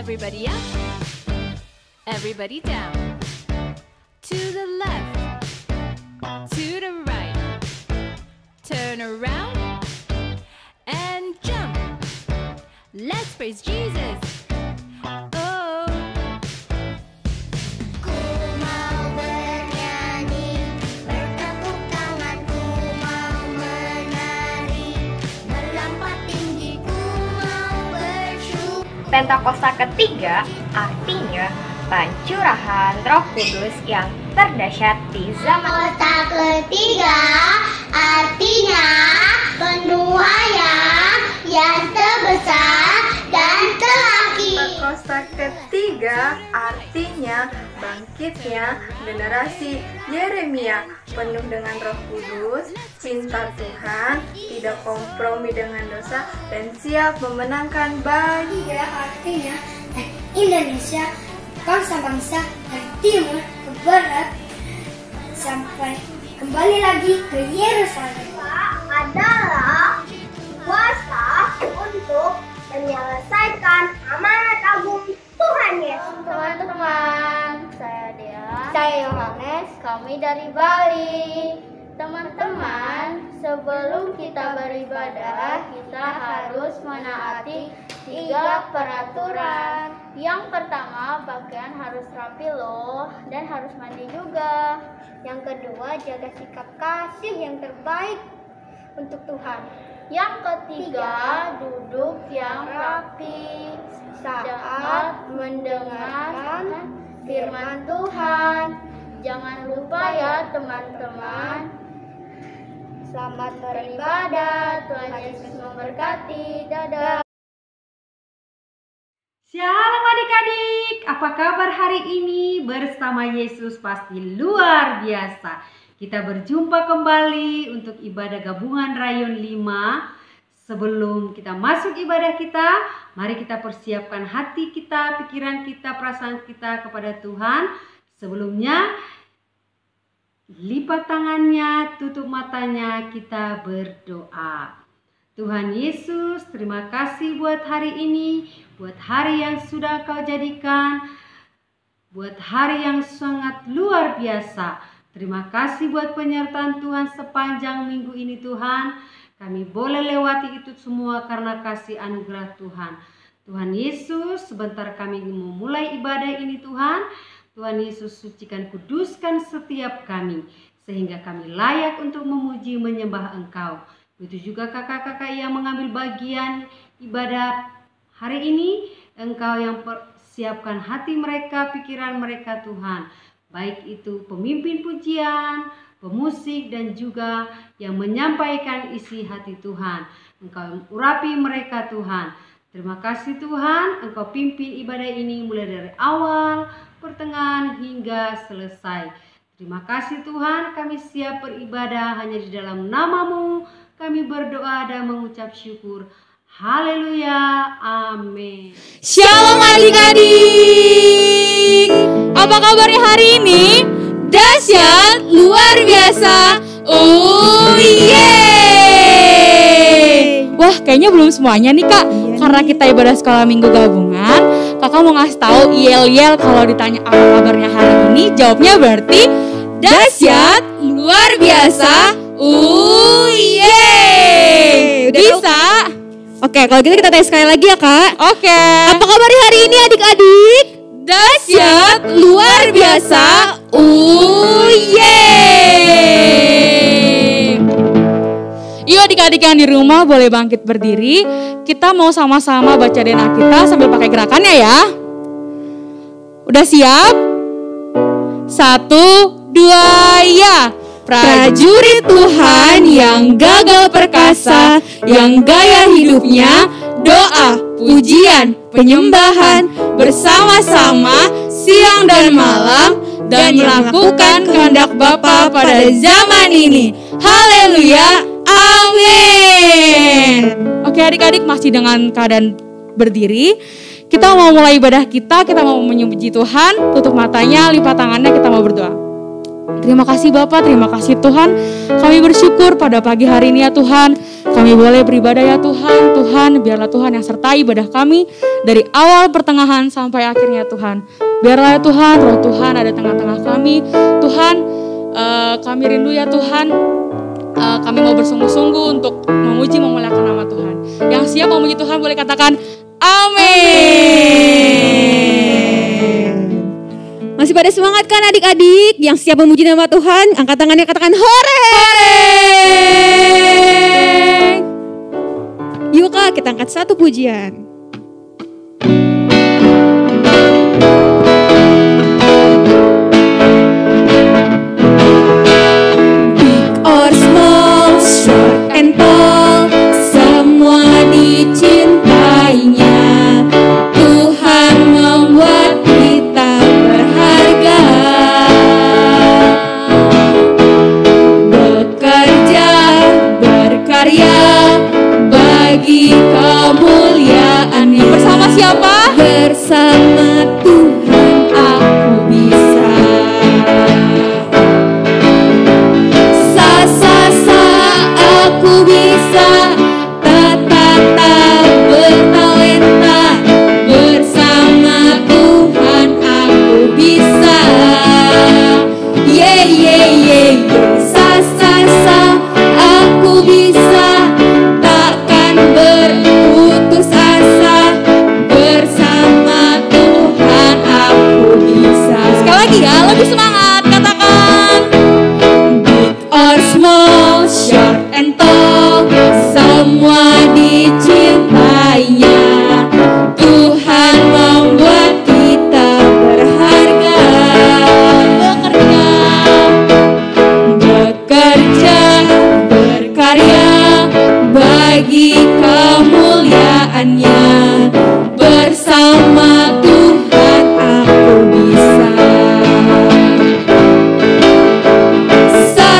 Everybody up, everybody down. To the left, to the right. Turn around and jump. Let's praise Jesus. Oh. Ku mau bernyanyi, bertepuk tangan, ku mau menari, melompat tinggi, ku mau bersyukur. Pentakosta ketiga artinya pencurahan Roh Kudus yang terdahsyat di zaman. Pentakosta ketiga artinya penuaian yang terbesar dan terakhir. Pentakosta ketiga artinya bangkitnya generasi Yeremia penuh dengan Roh Kudus, cinta Tuhan, tidak kompromi dengan dosa, dan siap memenangkan bagi. Artinya Indonesia, bangsa-bangsa dari timur ke barat sampai kembali lagi ke Yerusalem. Adalah kuasa untuk menyelesaikan amanat agung Tuhan Yesus. Teman-teman, saya Dea, saya Yohanes, kami dari Bali. Teman-teman, sebelum kita beribadah, kita harus menaati 3 peraturan. Yang pertama, pakaian harus rapi loh, dan harus mandi juga. Yang kedua, jaga sikap kasih yang terbaik untuk Tuhan. Yang ketiga, duduk yang rapi saat mendengarkan firman Tuhan. Jangan lupa ya teman-teman. Selamat beribadah, Tuhan Yesus memberkati. Dadah. Shalom adik-adik, apa kabar hari ini? Bersama Yesus pasti luar biasa. Kita berjumpa kembali untuk ibadah gabungan Rayon 5. Sebelum kita masuk ibadah kita, mari kita persiapkan hati kita, pikiran kita, perasaan kita kepada Tuhan. Sebelumnya, lipat tangannya, tutup matanya, kita berdoa. Tuhan Yesus, terima kasih buat hari ini, buat hari yang sudah Kau jadikan, buat hari yang sangat luar biasa. Terima kasih buat penyertaan Tuhan sepanjang minggu ini Tuhan. Kami boleh lewati itu semua karena kasih anugerah Tuhan. Tuhan Yesus, sebentar kami memulai ibadah ini Tuhan. Tuhan Yesus, sucikan, kuduskan setiap kami, sehingga kami layak untuk memuji menyembah Engkau. Begitu juga kakak-kakak yang mengambil bagian ibadah hari ini, Engkau yang persiapkan hati mereka, pikiran mereka Tuhan. Baik itu pemimpin pujian, pemusik, dan juga yang menyampaikan isi hati Tuhan. Engkau urapi mereka Tuhan. Terima kasih Tuhan, Engkau pimpin ibadah ini mulai dari awal, pertengahan hingga selesai. Terima kasih Tuhan, kami siap beribadah hanya di dalam nama-Mu. Kami berdoa dan mengucap syukur. Haleluya, amin. Shalom adik-adik, apa kabarnya hari ini? Dahsyat, luar biasa, oh yeay. Wah, kayaknya belum semuanya nih kak, karena kita ibadah sekolah minggu gabungan. Kakak mau ngasih tahu yel-yel kalau ditanya apa kabarnya hari ini, jawabnya berarti dahsyat, luar biasa, oh yeay. Bisa? Oke, kalau gitu kita tes sekali lagi ya kak. Oke. Apa kabar hari ini adik-adik? Dahsyat, luar biasa, oh yeay. Yuk adik-adik yang di rumah boleh bangkit berdiri. Kita mau sama-sama baca doa kita sambil pakai gerakannya ya. Udah siap? 1, 2, ya. Prajurit Tuhan yang gagah perkasa, yang gaya hidupnya doa, pujian, penyembahan bersama-sama siang dan malam, dan melakukan kehendak Bapa pada zaman ini. Haleluya, amin. Oke adik-adik, masih dengan keadaan berdiri. Kita mau mulai ibadah kita mau memuji Tuhan. Tutup matanya, lipat tangannya, kita mau berdoa. Terima kasih Bapak, terima kasih Tuhan. Kami bersyukur pada pagi hari ini ya Tuhan. kami boleh beribadah ya Tuhan. Tuhan, biarlah Tuhan yang sertai ibadah kami dari awal pertengahan sampai akhirnya Tuhan. Biarlah ya Tuhan, roh Tuhan ada tengah-tengah kami. Tuhan, kami rindu ya Tuhan. Kami mau bersungguh-sungguh untuk memuji memuliakan nama Tuhan. Yang siap memuji Tuhan boleh katakan amin. Masih pada semangat kan adik-adik? Yang siap memuji nama Tuhan, angkat tangannya katakan hore. Yuk Kak, kita angkat satu pujian. Big or small, short and tall, semua dicintainya. Tuhan membuat kita berharga. Bekerja, berkarya bagi kemuliaan-Nya. Bersama siapa? Bersama Tuhan aku bisa. Sa aku bisa. Ta bertalenta. Bersama Tuhan aku bisa. Sa aku bisa. Takkan berputus asa. Bersama Tuhan aku bisa. Sekali lagi ya, lebih semangat, katakan Big or small, short and tall, semua dicintainya. Tuhan membuat kita berharga. Bekerja, berkarya bagi kemuliaan-Nya. Bersama Tuhan aku bisa. Sa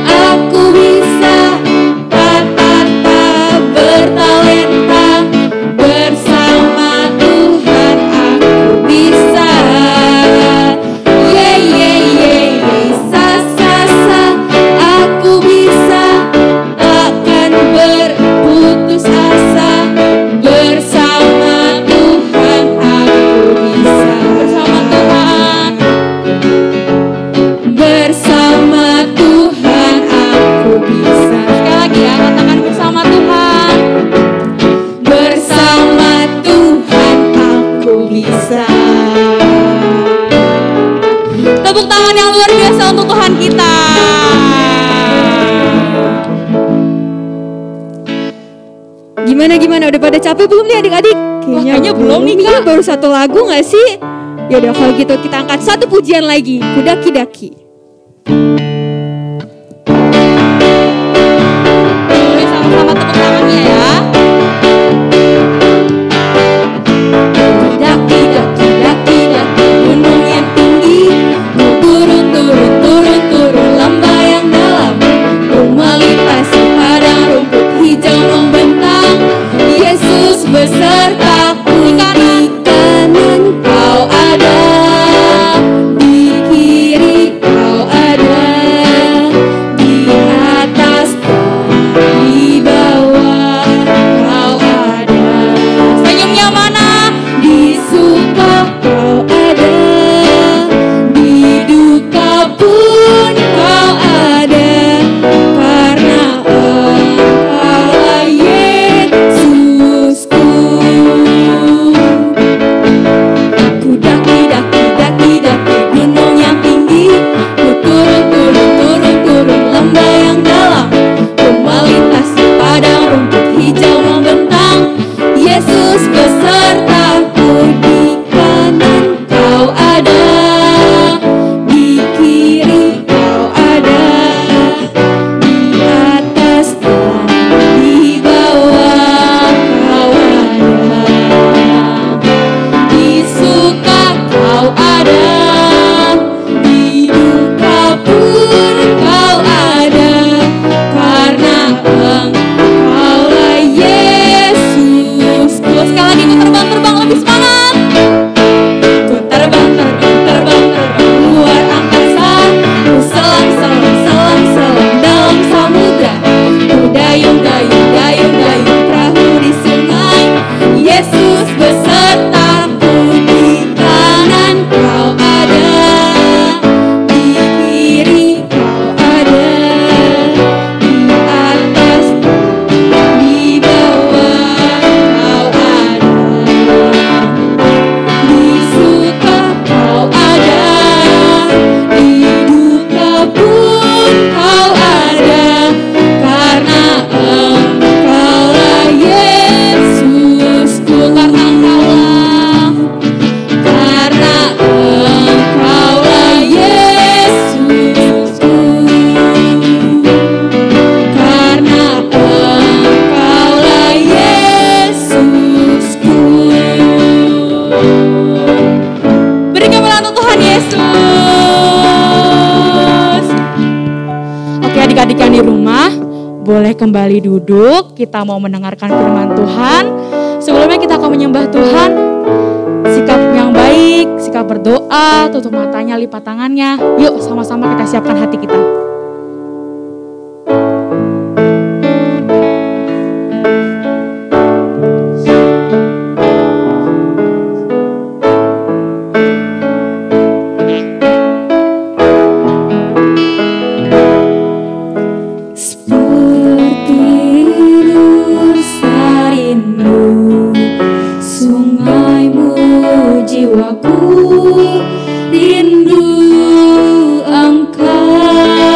aku bisa. Ta bertalenta. Bersama Tuhan aku bisa. Sa aku bisa. Takkan berputus asa. Bersama Tuhan aku bisa. Bersama Tuhan. Bersama Tuhan aku bisa. sekali lagi ya, katakan bersama Tuhan. Bersama Tuhan aku bisa. Tepuk tangan yang luar biasa untuk Tuhan kita. Gimana? Udah pada capek belum nih adik-adik? Kayaknya belum nih, Kak. Baru satu lagu gak sih? Yaudah kalau gitu kita angkat satu pujian lagi. Kudaki-daki. Boleh sama-sama tepuk tangannya ya. Daki-daki gunung yang tinggi. Ku turun lembah yang dalam. Ku melintasi padang rumput hijau membentang. Yesus besertaku di kanan kau ada, di kiri adik-adik yang di rumah boleh kembali duduk. Kita mau mendengarkan firman Tuhan. Sebelumnya kita akan menyembah Tuhan. Sikap yang baik, sikap berdoa, tutup matanya, lipat tangannya. Yuk sama-sama kita siapkan hati kita. Jiwaku rindu Engkau.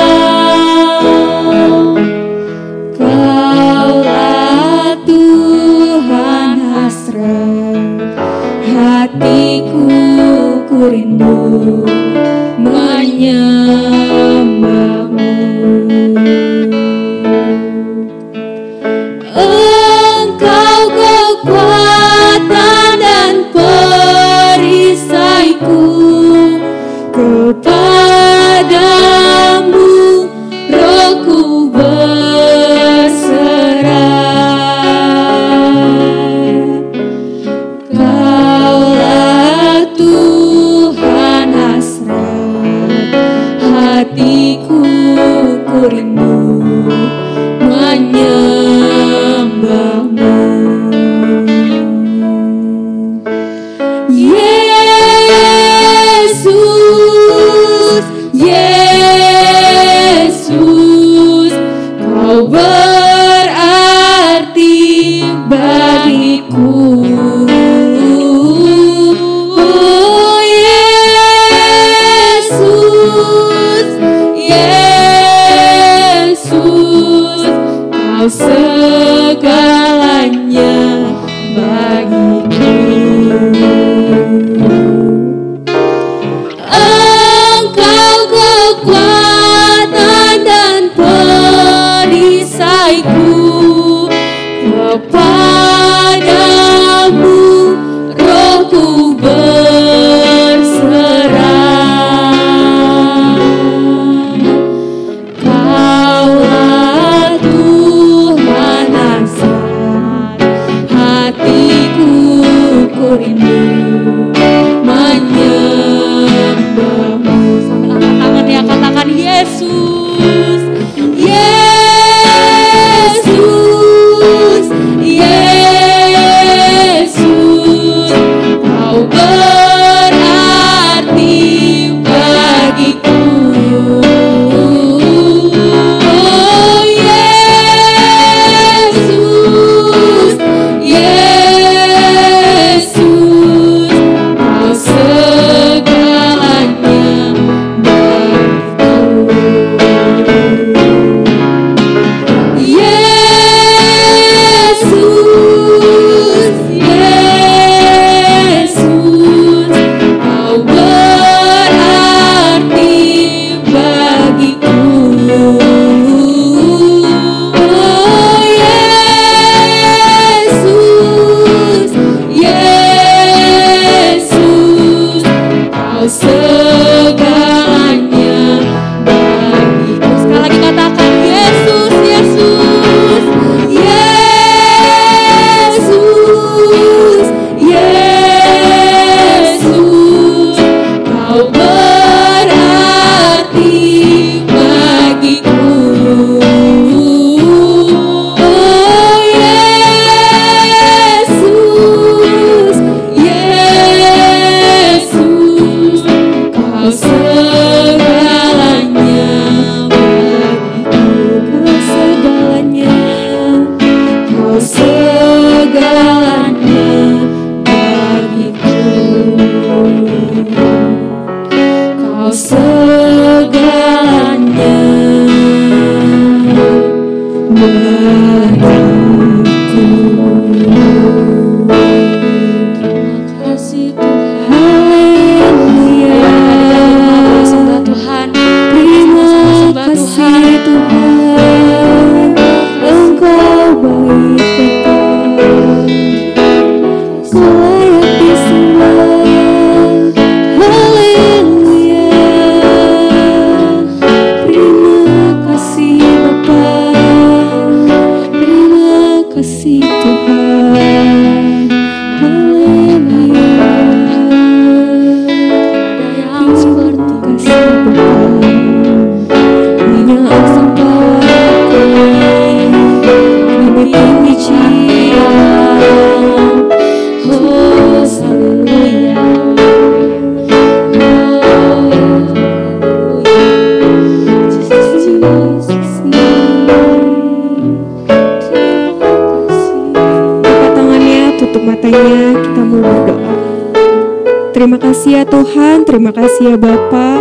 Terima kasih ya Tuhan, terima kasih ya Bapa.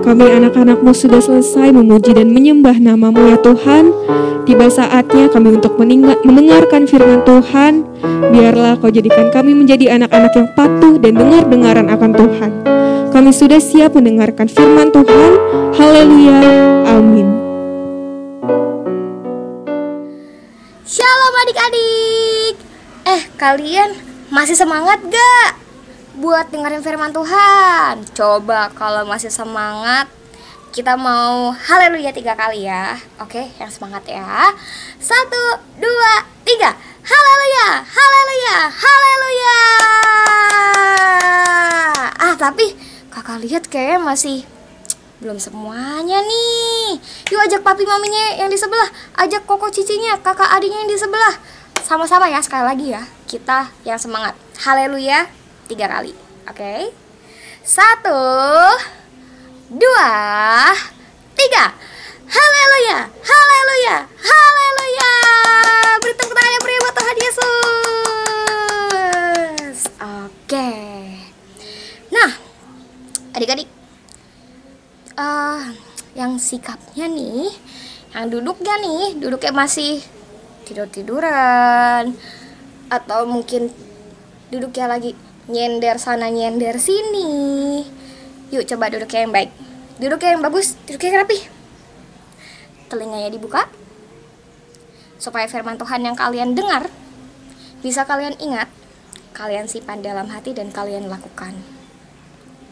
Kami anak-anak-Mu sudah selesai memuji dan menyembah nama-Mu ya Tuhan. Tiba saatnya kami untuk mendengarkan firman Tuhan. Biarlah Kau jadikan kami menjadi anak-anak yang patuh dan dengar-dengaran akan Tuhan. Kami sudah siap mendengarkan firman Tuhan. Haleluya, amin. Shalom adik-adik. Kalian masih semangat gak buat dengerin firman Tuhan? Coba kalau masih semangat, kita mau haleluya 3 kali ya. Oke, yang semangat ya. 1, 2, 3. Haleluya, haleluya, haleluya. Tapi kakak lihat kayaknya masih belum semuanya nih. Yuk ajak papi maminya yang di sebelah, ajak koko cicinya, kakak adiknya yang di sebelah. Sama-sama ya, sekali lagi ya. Kita yang semangat. Haleluya 3 kali. Oke. 1, 2, 3. Haleluya, haleluya, haleluya. Beri tepuk tangan yang beri buat Tuhan Yesus. Oke. Nah, adik-adik, yang sikapnya nih, yang duduknya masih tidur-tiduran, atau mungkin duduknya lagi nyender sana nyender sini. Yuk coba duduknya yang baik, duduknya yang bagus, duduknya yang rapi. Telinganya dibuka supaya firman Tuhan yang kalian dengar bisa kalian ingat, kalian simpan dalam hati dan kalian lakukan.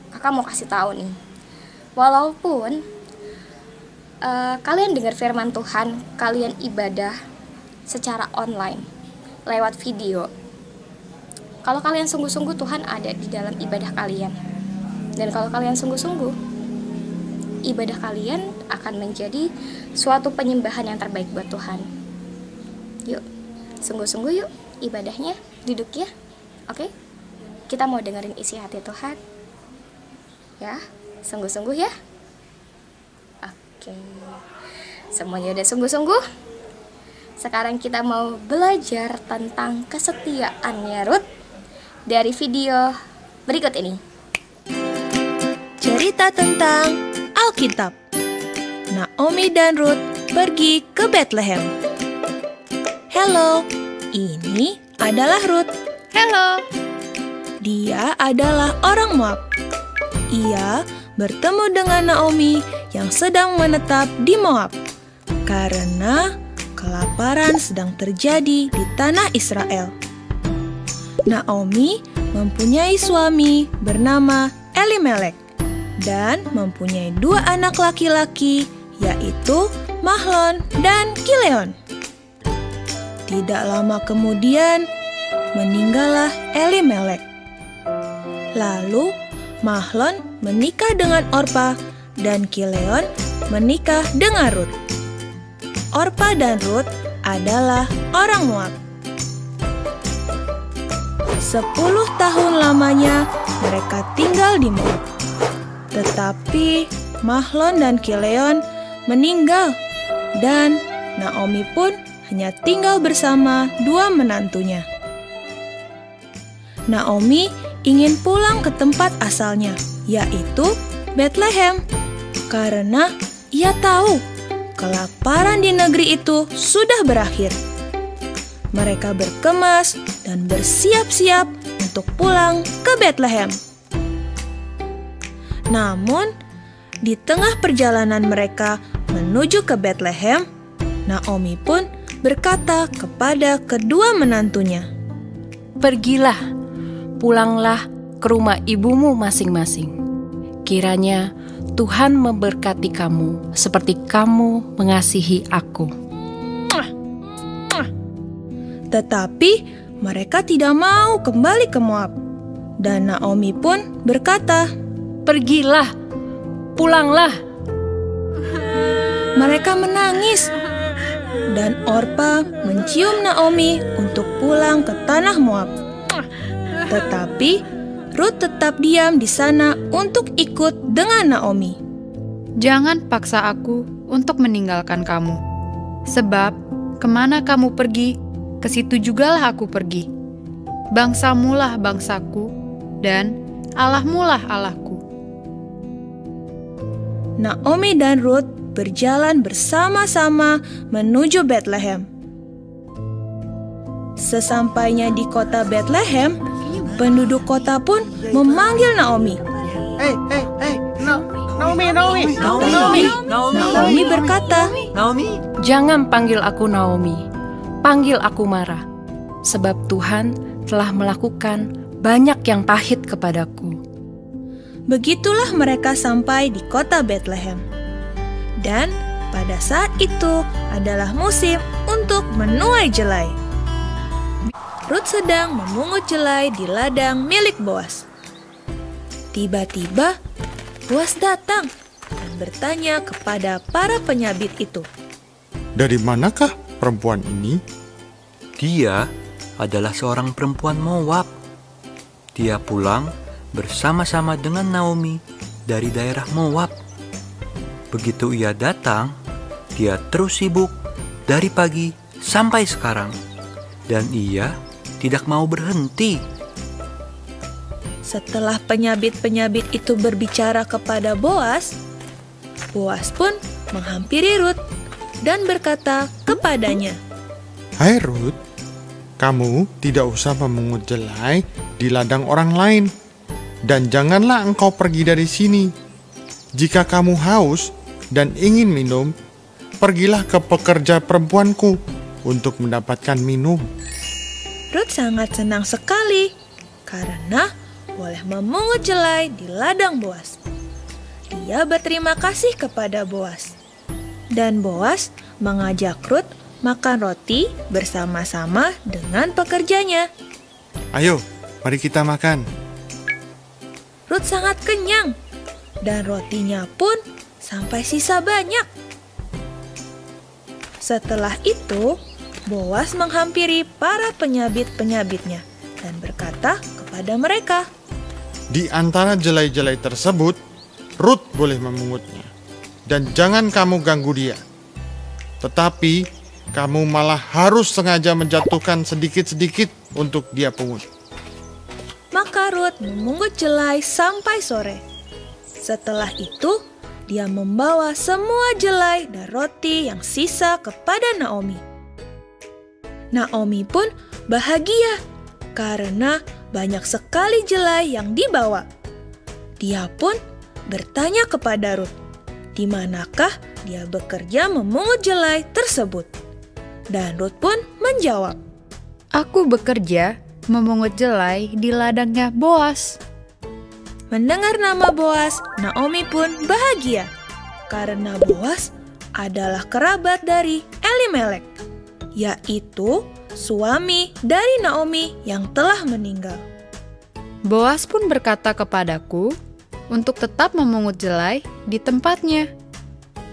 Kakak mau kasih tahu nih, walaupun kalian dengar firman Tuhan, kalian ibadah secara online lewat video, kalau kalian sungguh-sungguh, Tuhan ada di dalam ibadah kalian. Dan kalau kalian sungguh-sungguh, ibadah kalian akan menjadi suatu penyembahan yang terbaik buat Tuhan. Yuk, sungguh-sungguh yuk ibadahnya, duduk ya. Oke? Kita mau dengerin isi hati Tuhan. Ya, sungguh-sungguh ya. Oke. Semuanya udah sungguh-sungguh. Sekarang kita mau belajar tentang kesetiaannya Ruth dari video berikut ini. Cerita tentang Alkitab. Naomi dan Ruth pergi ke Bethlehem. Halo, ini adalah Ruth. Hello. Dia adalah orang Moab. Ia bertemu dengan Naomi yang sedang menetap di Moab karena kelaparan sedang terjadi di tanah Israel. Naomi mempunyai suami bernama Elimelek dan mempunyai 2 anak laki-laki, yaitu Mahlon dan Kileon. Tidak lama kemudian meninggallah Elimelek. Lalu Mahlon menikah dengan Orpa dan Kileon menikah dengan Ruth. Orpa dan Ruth adalah orang Moab. 10 tahun lamanya mereka tinggal di Moab. Tetapi Mahlon dan Kileon meninggal dan Naomi pun hanya tinggal bersama 2 menantunya. Naomi ingin pulang ke tempat asalnya, yaitu Bethlehem, karena ia tahu kelaparan di negeri itu sudah berakhir. Mereka berkemas dan bersiap-siap untuk pulang ke Bethlehem. Namun, di tengah perjalanan mereka menuju ke Bethlehem, Naomi pun berkata kepada kedua menantunya, "Pergilah, pulanglah ke rumah ibumu masing-masing. Kiranya Tuhan memberkati kamu seperti kamu mengasihi aku." Tetapi mereka tidak mau kembali ke Moab. Dan Naomi pun berkata, "Pergilah, pulanglah." Mereka menangis. Dan Orpa mencium Naomi untuk pulang ke tanah Moab. Tetapi Ruth tetap diam di sana untuk ikut dengan Naomi. "Jangan paksa aku untuk meninggalkan kamu, sebab kemana kamu pergi, ke situ jugalah aku pergi. Bangsamulah bangsaku, dan Allahmu lah Allahku. Naomi dan Ruth berjalan bersama-sama menuju Bethlehem. Sesampainya di kota Bethlehem, penduduk kota pun memanggil Naomi. Naomi berkata, Jangan panggil aku Naomi, panggil aku Mara, sebab Tuhan telah melakukan banyak yang pahit kepadaku. Begitulah mereka sampai di kota Bethlehem. Dan pada saat itu adalah musim untuk menuai jelai. Ruth sedang memungut jelai di ladang milik Boas. Tiba-tiba Boas datang dan bertanya kepada para penyabit itu. Dari manakah perempuan ini? Dia adalah seorang perempuan Moab. Dia pulang bersama-sama dengan Naomi dari daerah Moab. Begitu ia datang, dia terus sibuk dari pagi sampai sekarang. Dan ia tidak mau berhenti. Setelah penyabit-penyabit itu berbicara kepada Boas, Boas pun menghampiri Ruth dan berkata kepadanya, Hai Ruth, kamu tidak usah memungut jelai di ladang orang lain. Dan janganlah engkau pergi dari sini. Jika kamu haus dan ingin minum, pergilah ke pekerja perempuanku untuk mendapatkan minum. Ruth sangat senang sekali karena boleh memungut jelai di ladang Boas. Dia berterima kasih kepada Boas. Dan Boas mengajak Ruth makan roti bersama-sama dengan pekerjanya. Ayo, mari kita makan. Ruth sangat kenyang dan rotinya pun sampai sisa banyak. Setelah itu, Boas menghampiri para penyabit-penyabitnya dan berkata kepada mereka, Di antara jelai-jelai tersebut, Ruth boleh memungutnya. Dan jangan kamu ganggu dia. Tetapi, kamu malah harus sengaja menjatuhkan sedikit-sedikit untuk dia pungut. Maka Ruth memungut jelai sampai sore. Setelah itu, dia membawa semua jelai dan roti yang sisa kepada Naomi. Naomi pun bahagia karena banyak sekali jelai yang dibawa. Dia pun bertanya kepada Ruth, di manakah dia bekerja memungut jelai tersebut. Dan Ruth pun menjawab, Aku bekerja memungut jelai di ladangnya Boas. Mendengar nama Boas, Naomi pun bahagia karena Boas adalah kerabat dari Elimelek, yaitu suami dari Naomi yang telah meninggal. Boas pun berkata kepadaku untuk tetap memungut jelai di tempatnya,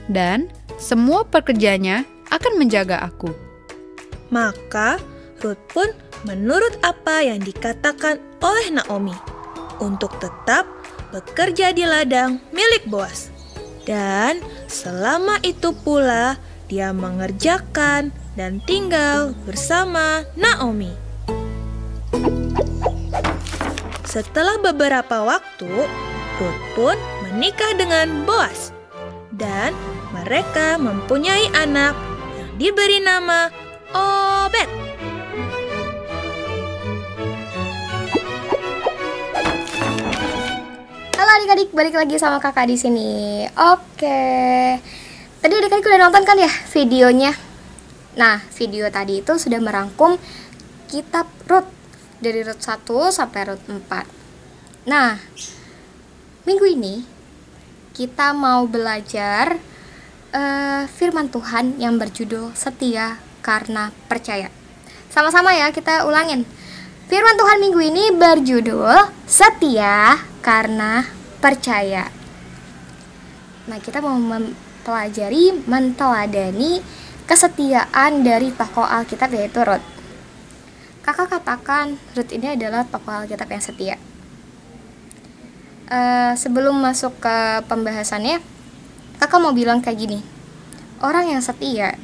dan semua pekerjanya akan menjaga aku. Maka Ruth pun menurut apa yang dikatakan oleh Naomi untuk tetap bekerja di ladang milik Boas. Dan selama itu pula dia mengerjakan dan tinggal bersama Naomi. Setelah beberapa waktu, Ruth pun menikah dengan Boas. Dan mereka mempunyai anak yang diberi nama Obed. Halo adik-adik, balik lagi sama kakak di sini. Oke. Tadi adik-adik udah nonton kan ya videonya? Nah, video tadi itu sudah merangkum kitab Ruth dari Ruth 1 sampai Ruth 4. Nah, minggu ini kita mau belajar firman Tuhan yang berjudul Setia Karena Percaya. Sama-sama ya, kita ulangin. Firman Tuhan minggu ini berjudul Setia Karena Percaya. Nah, kita mau mempelajari, menteladani kesetiaan dari tokoh Alkitab yaitu Ruth. Kakak katakan Ruth ini adalah tokoh Alkitab yang setia. Sebelum masuk ke pembahasannya, kakak mau bilang kayak gini. Orang yang setia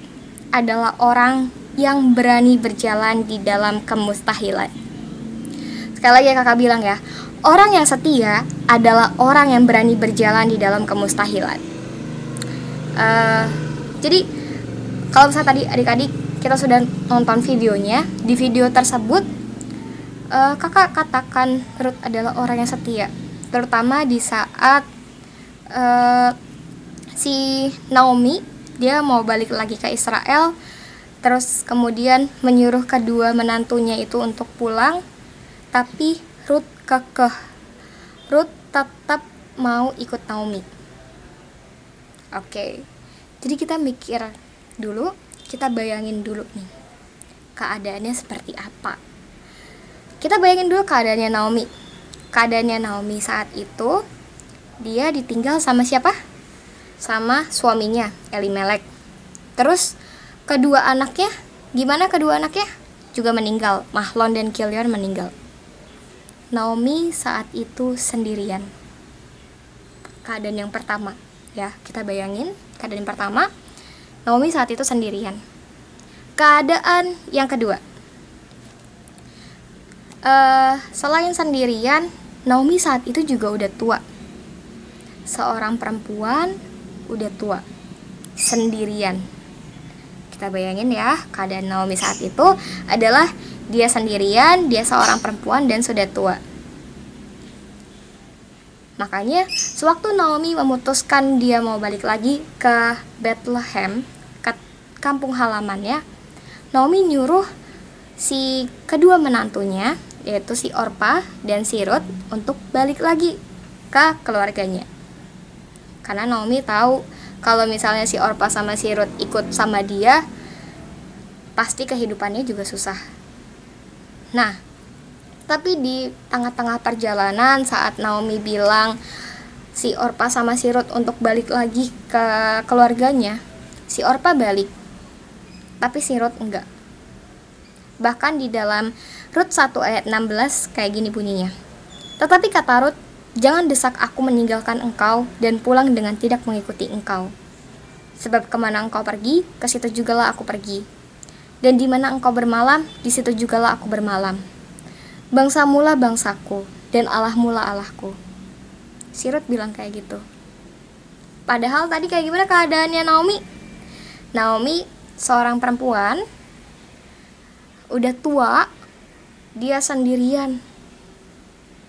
adalah orang yang berani berjalan di dalam kemustahilan. Sekali lagi kakak bilang ya, Orang yang setia adalah orang yang berani berjalan di dalam kemustahilan. Jadi kalau misalnya tadi adik-adik kita sudah nonton videonya, di video tersebut kakak katakan Ruth adalah orang yang setia, terutama di saat si Naomi dia mau balik lagi ke Israel, terus kemudian menyuruh kedua menantunya itu untuk pulang, tapi Ruth kekeh. Ruth tetap mau ikut Naomi. Oke. Jadi kita mikir dulu, kita bayangin dulu nih keadaannya seperti apa. Kita bayangin dulu keadaannya Naomi. Keadaannya Naomi saat itu, dia ditinggal sama siapa? Sama suaminya, Elimelek. Terus kedua anaknya, gimana kedua anaknya? Juga meninggal, Mahlon dan Kilion meninggal. Naomi saat itu sendirian. Keadaan yang pertama, ya, kita bayangin keadaan yang pertama, Naomi saat itu sendirian. Keadaan yang kedua, selain sendirian, Naomi saat itu juga udah tua. Seorang perempuan udah tua, sendirian. Kita bayangin ya, keadaan Naomi saat itu adalah dia sendirian, dia seorang perempuan dan sudah tua. Makanya sewaktu Naomi memutuskan dia mau balik lagi ke Bethlehem, ke kampung halamannya, Naomi nyuruh si kedua menantunya, yaitu si Orpa dan si Ruth, untuk balik lagi ke keluarganya. Karena Naomi tahu kalau misalnya si Orpa sama si Ruth ikut sama dia, pasti kehidupannya juga susah. Nah, tapi di tengah-tengah perjalanan saat Naomi bilang si Orpa sama si Ruth untuk balik lagi ke keluarganya, si Orpa balik, tapi si Ruth enggak. Bahkan di dalam Rut 1 ayat 16 kayak gini bunyinya. Tetapi kata Rut, jangan desak aku meninggalkan engkau dan pulang dengan tidak mengikuti engkau. Sebab kemana engkau pergi, ke situ jugalah aku pergi. Dan di mana engkau bermalam, di situ jugalah aku bermalam. Bangsamulah bangsaku, dan Allahmulah Allahku. Si Rut bilang kayak gitu. Padahal tadi kayak gimana keadaannya Naomi? Naomi seorang perempuan, udah tua, dia sendirian.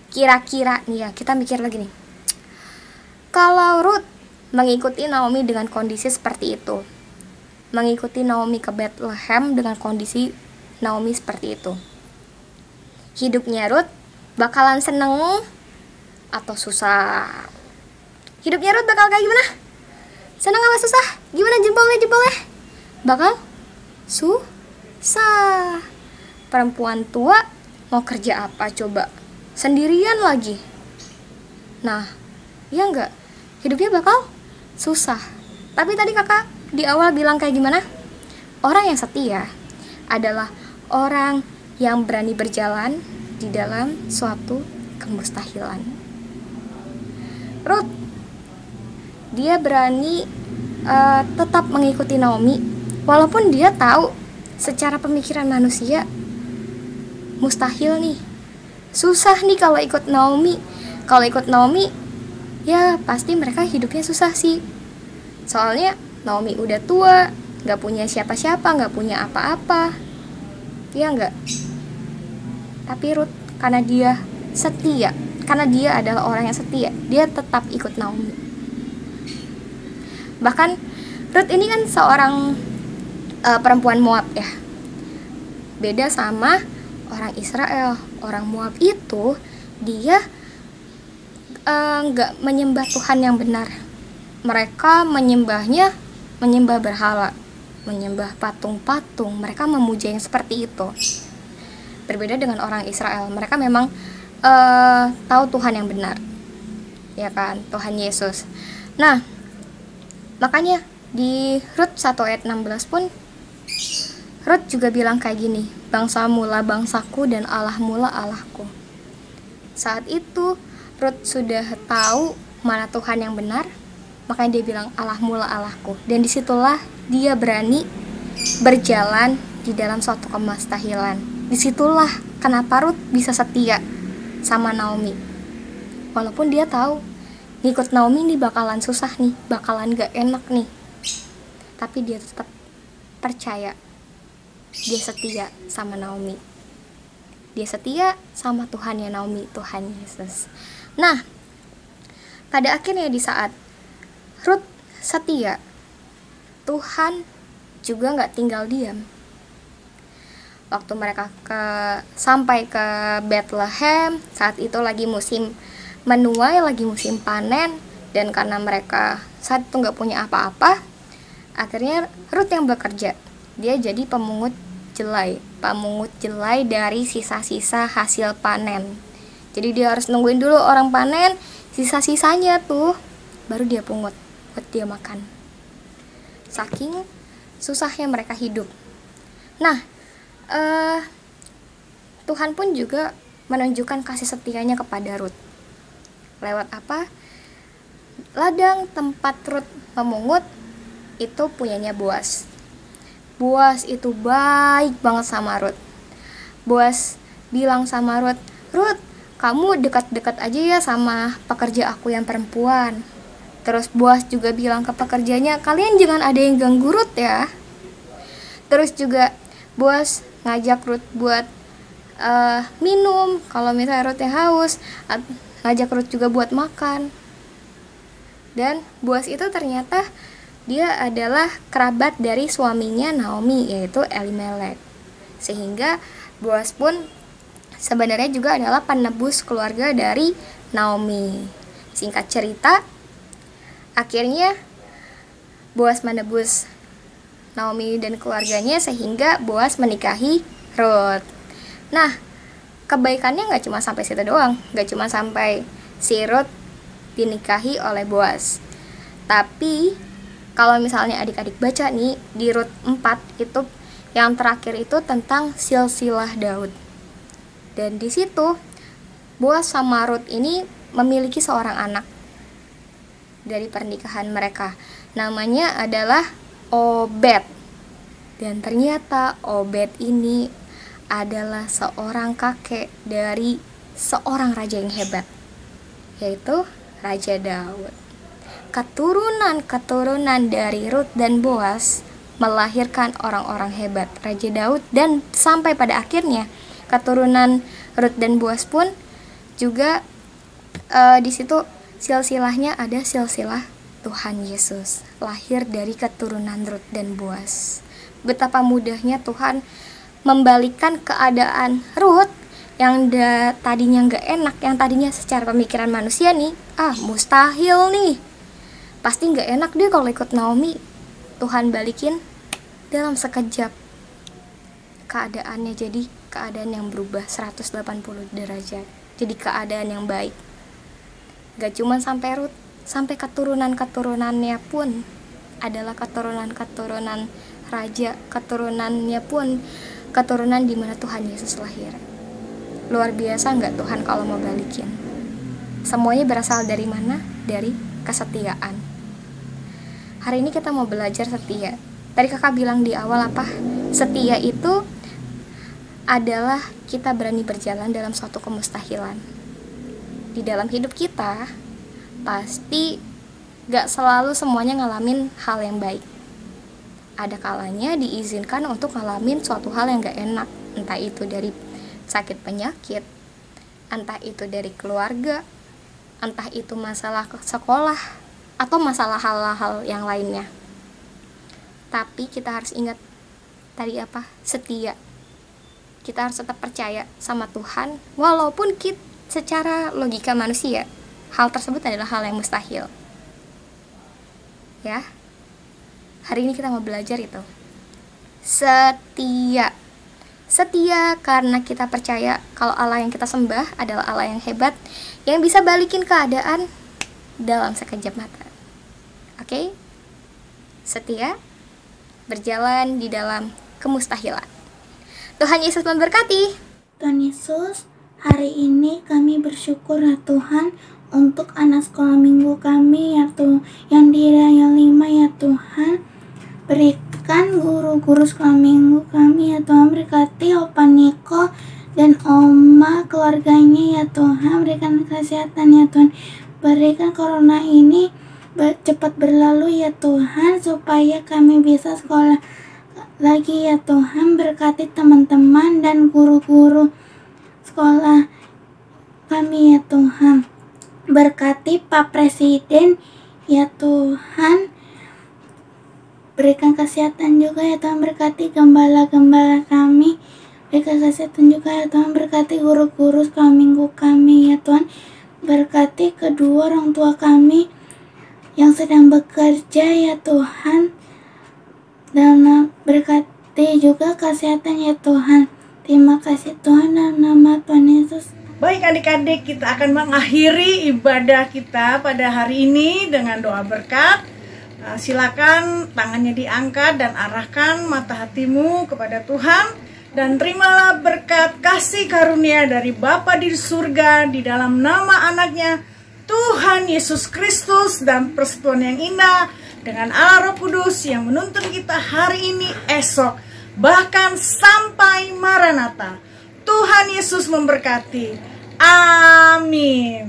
Kira-kira nih ya, kita mikir lagi nih, kalau Ruth mengikuti Naomi dengan kondisi seperti itu, mengikuti Naomi ke Bethlehem dengan kondisi Naomi seperti itu, hidupnya Ruth bakalan seneng atau susah? Hidupnya Ruth bakal kayak gimana? Seneng apa susah? Gimana jempolnya? Bakal susah. Perempuan tua mau kerja apa coba? Sendirian lagi. Nah, ya enggak? Hidupnya bakal susah. Tapi tadi kakak di awal bilang kayak gimana? Orang yang setia adalah orang yang berani berjalan di dalam suatu kemustahilan. Ruth, dia berani tetap mengikuti Naomi, walaupun dia tahu secara pemikiran manusia mustahil nih, susah nih kalau ikut Naomi. Kalau ikut Naomi, ya pasti mereka hidupnya susah sih. Soalnya Naomi udah tua, gak punya siapa-siapa, gak punya apa-apa. Ya enggak? Tapi Ruth, karena dia setia, karena dia adalah orang yang setia, dia tetap ikut Naomi. Bahkan Ruth ini kan seorang perempuan Moab ya. Beda sama orang Israel. Orang Moab itu dia nggak menyembah Tuhan yang benar. Mereka menyembah berhala, menyembah patung-patung. Mereka memuja yang seperti itu. Berbeda dengan orang Israel, mereka memang tahu Tuhan yang benar, ya kan, Tuhan Yesus. Nah, makanya di Rut 1 ayat 16 pun Rut juga bilang kayak gini, bangsamulah bangsaku dan Allahmulah Allahku. Saat itu Rut sudah tahu mana Tuhan yang benar, makanya dia bilang Allahmulah Allahku. Dan disitulah dia berani berjalan di dalam suatu kemustahilan. Disitulah kenapa Rut bisa setia sama Naomi. walaupun dia tahu ngikut Naomi ini bakalan susah nih, bakalan gak enak nih, tapi dia tetap percaya. Dia setia sama Naomi, dia setia sama Tuhannya Naomi, Tuhan Yesus. Nah, pada akhirnya di saat Ruth setia, Tuhan juga gak tinggal diam. Waktu mereka sampai ke Bethlehem, saat itu lagi musim menuai, lagi musim panen, dan karena mereka saat itu gak punya apa-apa, akhirnya Ruth yang bekerja. Dia jadi pemungut jelai dari sisa-sisa hasil panen. Jadi dia harus nungguin dulu orang panen, sisa-sisanya tuh baru dia pungut buat dia makan. Saking susahnya mereka hidup. Nah, Tuhan pun juga menunjukkan kasih setianya kepada Ruth. Lewat apa? Ladang tempat Ruth memungut itu punyanya Boaz. Boaz itu baik banget sama Ruth. Boaz bilang sama Ruth, "Ruth, kamu dekat-dekat aja ya sama pekerja aku yang perempuan." Terus Boaz juga bilang ke pekerjanya, "Kalian jangan ada yang ganggu Ruth ya." Terus juga Boaz ngajak Ruth buat minum, kalau misalnya Ruth yang haus, ngajak Ruth juga buat makan. Dan Boaz itu ternyata dia adalah kerabat dari suaminya Naomi, yaitu Elimelek. Sehingga Boaz pun sebenarnya juga adalah penebus keluarga dari Naomi. Singkat cerita, akhirnya Boaz menebus Naomi dan keluarganya sehingga Boaz menikahi Ruth. Nah, kebaikannya gak cuma sampai situ doang, gak cuma sampai si Ruth dinikahi oleh Boaz. Tapi kalau misalnya adik-adik baca nih di Rut 4 itu yang terakhir itu tentang silsilah Daud. Dan di situ Boaz sama Rut ini memiliki seorang anak dari pernikahan mereka. Namanya adalah Obed. Dan ternyata Obed ini adalah seorang kakek dari seorang raja yang hebat, yaitu Raja Daud. Keturunan dari Rut dan Boaz melahirkan orang-orang hebat, Raja Daud, dan sampai pada akhirnya keturunan Rut dan Boaz pun juga di situ silsilahnya ada silsilah Tuhan Yesus, lahir dari keturunan Rut dan Boaz. Betapa mudahnya Tuhan membalikkan keadaan Rut yang tadinya nggak enak, yang tadinya secara pemikiran manusia nih, mustahil nih, pasti nggak enak deh kalau ikut Naomi. Tuhan balikin dalam sekejap keadaannya jadi keadaan yang berubah 180 derajat, jadi keadaan yang baik. Gak cuma sampai Rut, sampai keturunan-keturunannya pun adalah keturunan-keturunan raja, keturunannya pun keturunan di mana Tuhan Yesus lahir. Luar biasa nggak Tuhan kalau mau balikin? Semuanya berasal dari mana? Dari kesetiaan. Hari ini kita mau belajar setia. Tadi kakak bilang di awal apa? Setia itu adalah kita berani berjalan dalam suatu kemustahilan. Di dalam hidup kita pasti gak selalu semuanya ngalamin hal yang baik. Ada kalanya diizinkan untuk ngalamin suatu hal yang gak enak, entah itu dari sakit penyakit, entah itu dari keluarga, entah itu masalah sekolah, atau masalah hal-hal yang lainnya. Tapi kita harus ingat tadi apa? Setia. Kita harus tetap percaya sama Tuhan, walaupun kita secara logika manusia hal tersebut adalah hal yang mustahil. Ya, hari ini kita mau belajar itu setia. Setia karena kita percaya kalau Allah yang kita sembah adalah Allah yang hebat, yang bisa balikin keadaan dalam sekejap mata. Oke? Setia, berjalan di dalam kemustahilan. Tuhan Yesus memberkati. Tuhan Yesus, hari ini kami bersyukur ya Tuhan untuk anak sekolah minggu kami ya Tuhan, yang di Raya 5 ya Tuhan. Berikan guru-guru sekolah minggu kami ya Tuhan, berkati Opa Niko dan oma keluarganya ya Tuhan. Berikan kesehatan ya Tuhan. Berikan corona ini cepat berlalu ya Tuhan, supaya kami bisa sekolah lagi ya Tuhan. Berkati teman-teman dan guru-guru sekolah kami ya Tuhan. Berkati Pak Presiden ya Tuhan. Berikan kesehatan juga ya Tuhan. Berkati gembala-gembala kami. Berikan kesehatan juga ya Tuhan. Berkati guru-guru sekolah minggu kami ya Tuhan. Berkati kedua orang tua kami yang sedang bekerja ya Tuhan. Dan berkati juga kesehatan ya Tuhan. Terima kasih Tuhan, dalam nama Tuhan Yesus. Baik adik-adik, kita akan mengakhiri ibadah kita pada hari ini dengan doa berkat. Silakan tangannya diangkat dan arahkan mata hatimu kepada Tuhan. Dan terimalah berkat kasih karunia dari Bapa di surga di dalam nama anaknya Tuhan Yesus Kristus, dan persekutuan yang indah dengan Allah Roh Kudus yang menuntun kita hari ini, esok, bahkan sampai Maranatha. Tuhan Yesus memberkati. Amin.